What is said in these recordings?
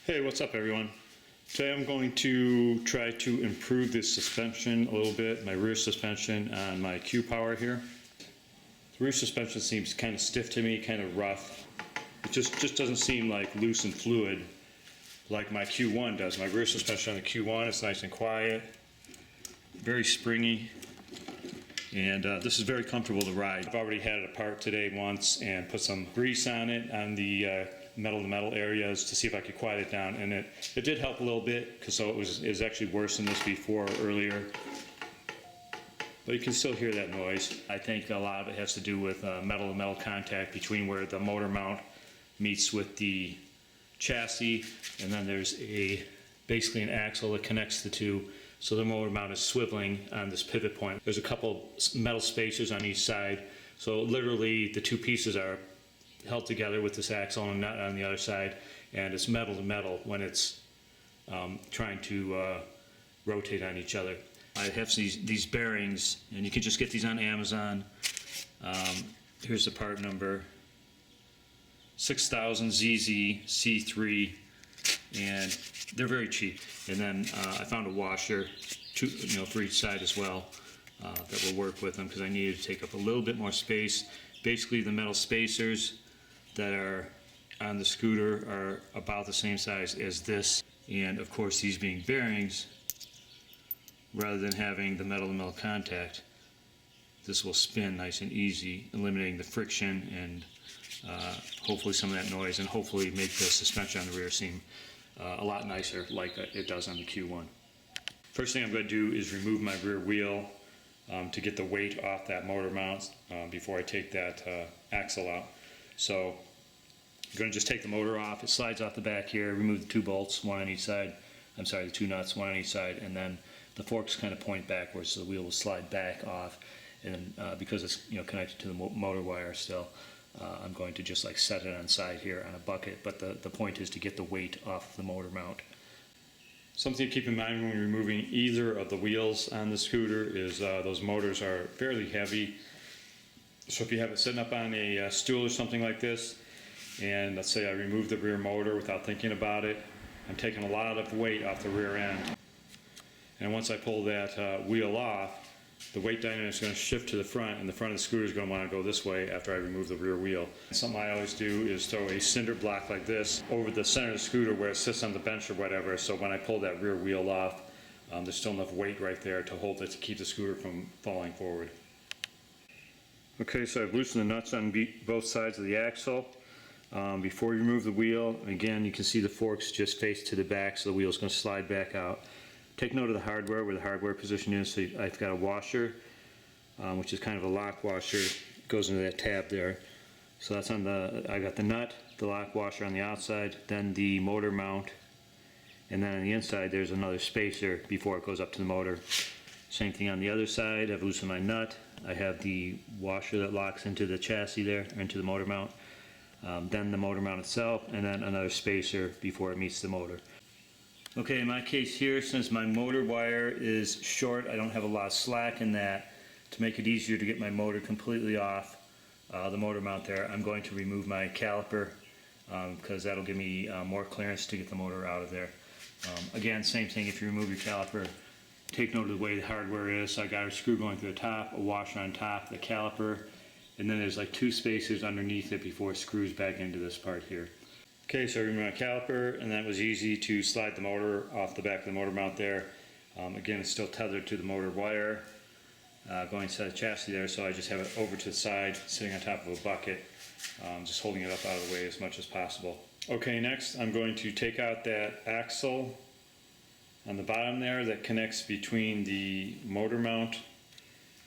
Hey, what's up everyone? Today I'm going to try to improve the suspension a little bit, my rear suspension on my Q-Power here. The rear suspension seems kind of stiff to me, kind of rough. It just doesn't seem like loose and fluid like my Q1 does. My rear suspension on the Q1 is nice and quiet, very springy, and this is very comfortable to ride. I've already had it apart today once and put some grease on it on the metal-to-metal areas to see if I could quiet it down, and it did help a little bit, because so it was actually worse than this before earlier. But you can still hear that noise. I think a lot of it has to do with metal-to-metal contact between where the motor mount meets with the chassis, and then there's basically an axle that connects the two. So the motor mount is swiveling on this pivot point. There's a couple metal spacers on each side, so literally the two pieces are held together with this axle and nut on the other side, and it's metal to metal when it's trying to rotate on each other. I have these bearings, and you can just get these on Amazon. Here's the part number 6000 ZZ C3, and they're very cheap. And then I found a washer, for each side as well, that will work with them, because I needed to take up a little bit more space. Basically, the metal spacers that are on the scooter are about the same size as this, and of course these being bearings, rather than having the metal to metal contact, this will spin nice and easy, eliminating the friction and hopefully some of that noise, and hopefully make the suspension on the rear seem a lot nicer like it does on the Q1. First thing I'm going to do is remove my rear wheel to get the weight off that motor mount before I take that axle out. So I'm going to just take the motor off. It slides off the back here. Remove the two bolts, one on each side. The two nuts, one on each side, and then the forks kind of point backwards, so the wheel will slide back off. And because it's connected to the motor wire still, I'm going to just like set it on side here on a bucket. But the point is to get the weight off the motor mount. Something to keep in mind when removing either of the wheels on the scooter is those motors are fairly heavy. So if you have it sitting up on a stool or something like this, and let's say I remove the rear motor without thinking about it, I'm taking a lot of weight off the rear end. And once I pull that wheel off, the weight dynamic is going to shift to the front, and the front of the scooter is going to want to go this way after I remove the rear wheel. Something I always do is throw a cinder block like this over the center of the scooter where it sits on the bench or whatever, so when I pull that rear wheel off, there's still enough weight right there to hold it to keep the scooter from falling forward. Okay, so I've loosened the nuts on both sides of the axle. Before you remove the wheel, again, you can see the forks just face to the back, so the wheel is going to slide back out. Take note of the hardware, where the hardware position is. So I've got a washer, which is kind of a lock washer. It goes into that tab there. So that's on I got the nut, the lock washer on the outside, then the motor mount, and then on the inside there's another spacer before it goes up to the motor. Same thing on the other side. I've loosened my nut. I have the washer that locks into the chassis there, or into the motor mount. Then the motor mount itself, and then another spacer before it meets the motor. Okay, in my case here, since my motor wire is short, I don't have a lot of slack in that. To make it easier to get my motor completely off the motor mount there, I'm going to remove my caliper, because that'll give me more clearance to get the motor out of there. Again, same thing, if you remove your caliper, take note of the way the hardware is. So I got a screw going through the top, a washer on top, the caliper, and then there's like two spacers underneath it before it screws back into this part here. Okay, so I removed my caliper, and that was easy to slide the motor off the back of the motor mount there. Again, it's still tethered to the motor wire going inside the chassis there, so I just have it over to the side, sitting on top of a bucket, just holding it up out of the way as much as possible. Okay, next I'm going to take out that axle on the bottom there that connects between the motor mount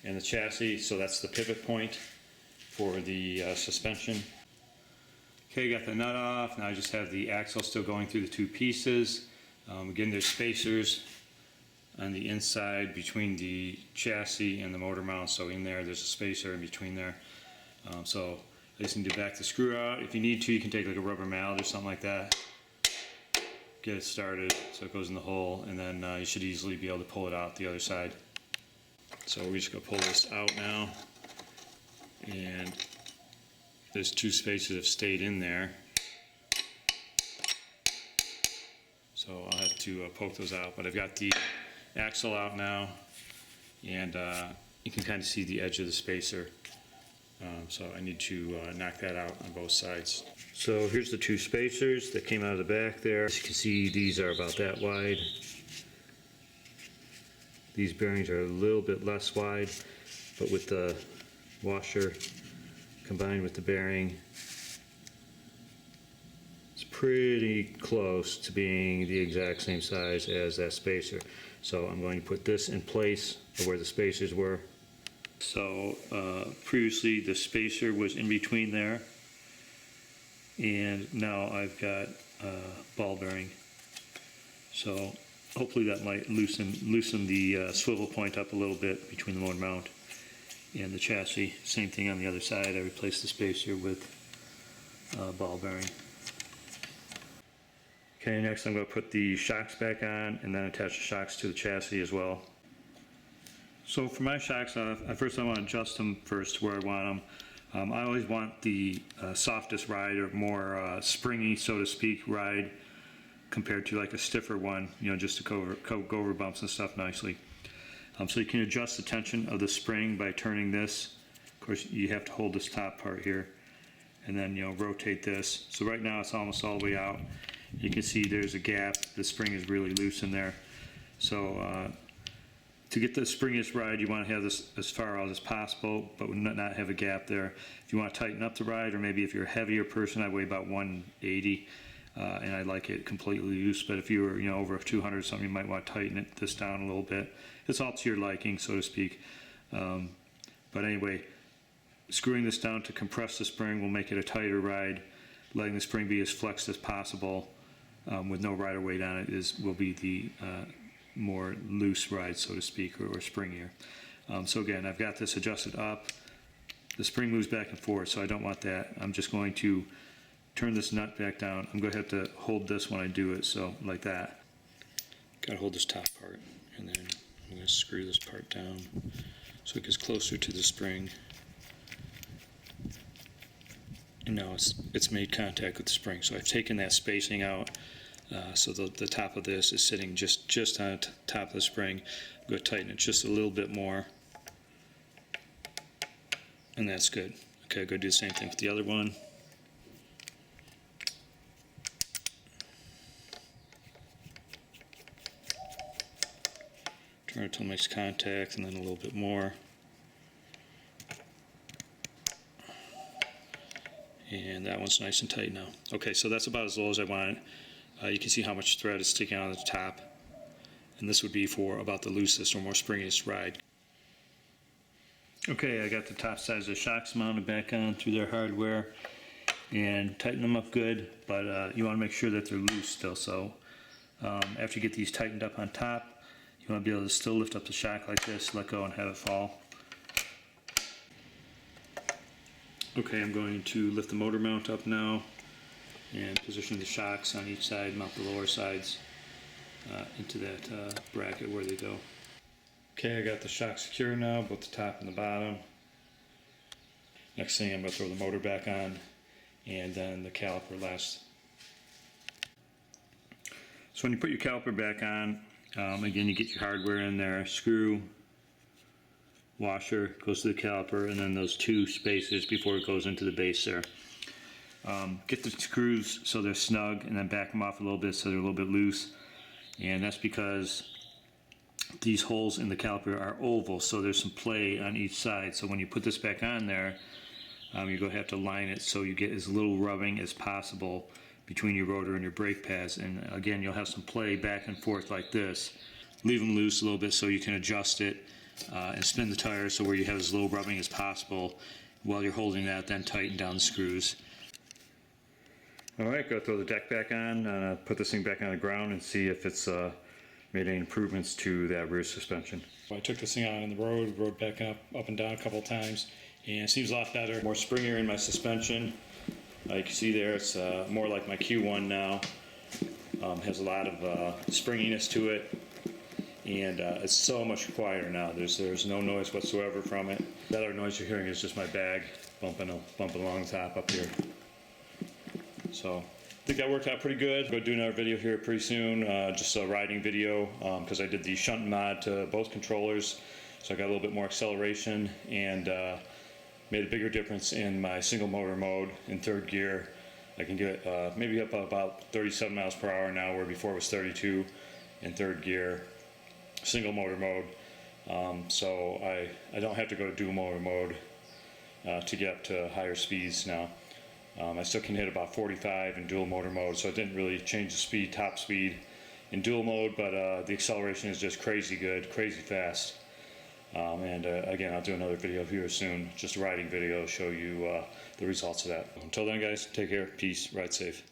and the chassis, so that's the pivot point for the suspension. Okay, got the nut off. Now I just have the axle still going through the two pieces. Again, there's spacers on the inside between the chassis and the motor mount, so in there's a spacer in between there. So I just need to back the screw out. If you need to, you can take like a rubber mallet or something like that, get it started so it goes in the hole, and then you should easily be able to pull it out the other side. So we're just going to pull this out now, and there's two spacers that have stayed in there. so I'll have to poke those out. But I've got the axle out now, and you can kind of see the edge of the spacer. So I need to knock that out on both sides. So here's the two spacers that came out of the back there. As you can see, these are about that wide. These bearings are a little bit less wide, but with the washer combined with the bearing, it's pretty close to being the exact same size as that spacer. So I'm going to put this in place of where the spacers were. So previously the spacer was in between there, and now I've got ball bearing. So hopefully that might loosen the swivel point up a little bit between the motor mount and the chassis. Same thing on the other side. I replaced the spacer with ball bearing. Okay, next I'm going to put the shocks back on and then attach the shocks to the chassis as well. So for my shocks, first I want to adjust them first to where I want them. I always want the softest ride, or more springy, so to speak, ride compared to like a stiffer one, you know, just to go over bumps and stuff nicely. So you can adjust the tension of the spring by turning this. Of course, you have to hold this top part here, and then, you know, rotate this. So right now it's almost all the way out. You can see there's a gap. The spring is really loose in there. So to get the springiest ride, you want to have this as far out as possible, but not have a gap there. If you want to tighten up the ride, or maybe if you're a heavier person, I weigh about 180, and I like it completely loose. But if you were, you know, over 200 or something, you might want to tighten this down a little bit. It's all to your liking, so to speak. But anyway, screwing this down to compress the spring will make it a tighter ride. Letting the spring be as flexed as possible with no rider weight on it will be the more loose ride, so to speak, or springier. So again, I've got this adjusted up. The spring moves back and forth, so I don't want that. I'm just going to turn this nut back down. I'm going to have to hold this when I do it, so like that. Got to hold this top part, and then I'm going to screw this part down so it gets closer to the spring. And now it's made contact with the spring. So I've taken that spacing out, so the top of this is sitting just on top of the spring. I'm going to tighten it just a little bit more, and that's good. Okay, I'm going to do the same thing with the other one. Turn it until it makes contact, and then a little bit more. And that one's nice and tight now. Okay, so that's about as low as I want it. You can see how much thread is sticking out of the top. And this would be for about the loosest or more springiest ride. Okay, I got the top sides of the shocks mounted back on through their hardware and tighten them up good, but you want to make sure that they're loose still. So after you get these tightened up on top, you want to be able to still lift up the shock like this, let go and have it fall. Okay, I'm going to lift the motor mount up now and position the shocks on each side, mount the lower sides into that bracket where they go. Okay, I got the shock secure now, both the top and the bottom. Next thing, I'm going to throw the motor back on, and then the caliper last. So when you put your caliper back on, again, you get your hardware in there, screw, washer goes to the caliper, and then those two spacers before it goes into the base there. Get the screws so they're snug, and then back them off a little bit so they're a little bit loose. And that's because these holes in the caliper are oval, so there's some play on each side. So when you put this back on there, you're going to have to line it so you get as little rubbing as possible between your rotor and your brake pads. And again, you'll have some play back and forth like this. Leave them loose a little bit so you can adjust it. And spin the tires so where you have as low rubbing as possible. While you're holding that, then tighten down the screws. Alright, go throw the deck back on, put this thing back on the ground and see if it's made any improvements to that rear suspension. I took this thing out on the road, rode back up and down a couple of times, and it seems a lot better. More springier in my suspension. You can see there, it's more like my Q1 now. Has a lot of springiness to it. And it's so much quieter now. There's no noise whatsoever from it. The other noise you're hearing is just my bag bumping along the top up here. So think that worked out pretty good. I'm going to do another video here pretty soon, just a riding video, because I did the shunt mod to both controllers, so I got a little bit more acceleration and made a bigger difference in my single motor mode in third gear. I can get maybe up about 37 miles per hour now, where before it was 32 in third gear, single motor mode. So I don't have to go to dual motor mode to get up to higher speeds now. I still can hit about 45 in dual motor mode, so it didn't really change the speed, top speed in dual mode, but the acceleration is just crazy good, crazy fast. And again, I'll do another video here soon, just a riding video, show you the results of that. Until then, guys, take care, peace, ride safe.